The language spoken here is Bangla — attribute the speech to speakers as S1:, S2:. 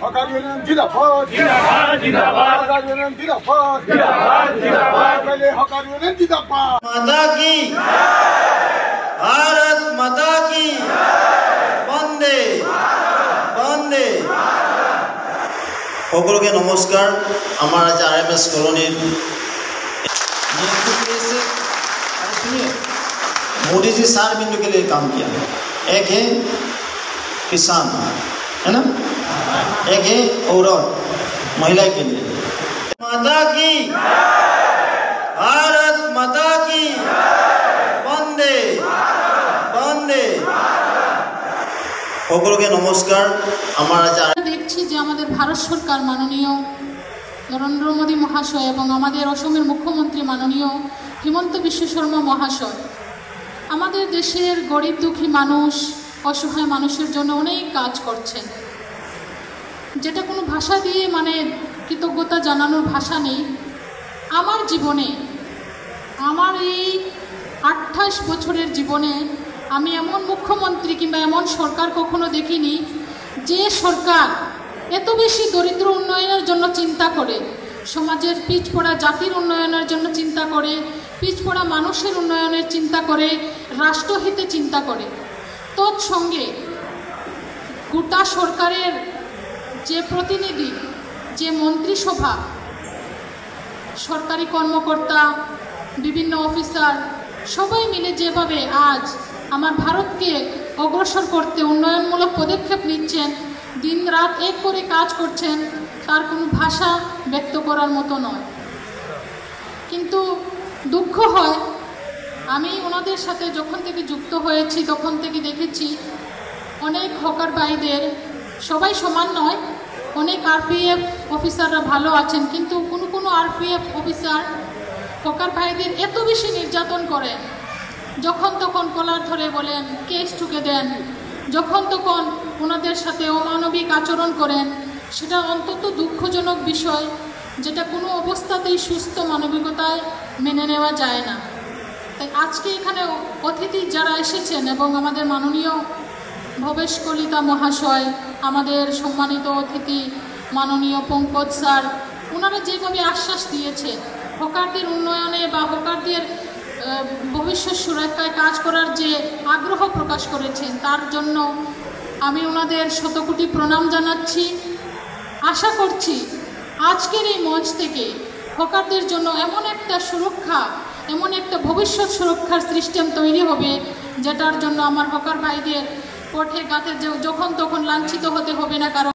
S1: হকার ইউনিয়ন জিন্দাবাদ জিন্দাবাদ জিন্দাবাদ হকার ইউনিয়ন জিন্দাবাদ জিন্দাবাদ জিন্দাবাদ বলে হকার ইউনিয়ন জিন্দাবাদ
S2: মাতা কি ভারত মাতা কি বন্দে বন্দে সকলকে নমস্कार। আমার आज RMS कॉलोनी सुनिए, मोदी जी 4 बिंदु के लिए काम किया। एक है किसान, है ना, एक है औरत महिला के लिए। माता की भारत माता की বন্দে বন্দে সকলকে নমস্কার। আমার আজ
S3: দেখছি যে আমাদের ভারত সরকার মাননীয় নরেন্দ্র মোদী মহাশয় এবং আমাদের অসমের মুখ্যমন্ত্রী মাননীয় হিমন্ত বিশ্ব শর্মা মহাশয় আমাদের দেশের গরিব দুঃখী মানুষ, অসহায় মানুষের জন্য অনেক কাজ করছেন, যেটা কোনো ভাষা দিয়ে কৃতজ্ঞতা জানানোর ভাষা নেই। আমার জীবনে, আমার এই 28 বছরের জীবনে আমি এমন মুখ্যমন্ত্রী কিংবা এমন সরকার কখনো দেখিনি যে সরকার এত বেশি দরিদ্র উন্নয়নের জন্য চিন্তা করে, সমাজের পিছপড়া জাতির উন্নয়নের জন্য চিন্তা করে, পিছপড়া মানুষের উন্নয়নের চিন্তা করে, রাষ্ট্রহিতে চিন্তা করে। তৎসঙ্গে গোটা সরকারের যে প্রতিনিধি, যে মন্ত্রিসভা, সরকারি কর্মকর্তা, বিভিন্ন অফিসার সবাই মিলে যেভাবে আজ আমার ভারতকে অগ্রসর করতে উন্নয়নমূলক পদক্ষেপ নিচ্ছেন, দিন রাত এক করে কাজ করছেন, তার কোনো ভাষা ব্যক্ত করার মতো নয়। কিন্তু দুঃখ হয়, আমি ওনাদের সাথে যখন থেকে যুক্ত হয়েছি তখন থেকে দেখেছি অনেক হকার ভাইদের, সবাই সমান নয়, অনেক RPF অফিসাররা ভালো আছেন, কিন্তু কোনো RPF অফিসার হকার ভাইদের এত বেশি নির্যাতন করেন, যখন তখন কলার ধরে বলেন, কেস ঠুকে দেন, যখন তখন ওনাদের সাথে অমানবিক আচরণ করেন। সেটা অন্তত দুঃখজনক বিষয়, যেটা কোনো অবস্থাতেই সুস্থ মানবিকতায় মেনে নেওয়া যায় না। তাই আজকে এখানে অতিথি যারা এসেছেন এবং আমাদের মাননীয় ভবেশ কলিতা মহাশয়, আমাদের সম্মানিত অতিথি মাননীয় পঙ্কজ স্যার, ওনারা যেভাবে আশ্বাস দিয়েছে হকারদের উন্নয়নে বা হকারদের ভবিষ্যৎ সুরক্ষায় কাজ করার যে আগ্রহ প্রকাশ করেছেন, তার জন্য আমি ওনাদের শতকোটি প্রণাম জানাচ্ছি। আশা করছি আজকের এই মঞ্চ থেকে হকারদের জন্য এমন একটা সুরক্ষা, এমন একটা ভবিষ্যৎ সুরক্ষার সিস্টেম তৈরি হবে, যেটার জন্য আমার হকার ভাইদের পথে ঘাটে যখন তখন লাঞ্ছিত হতে হবে না। কারণ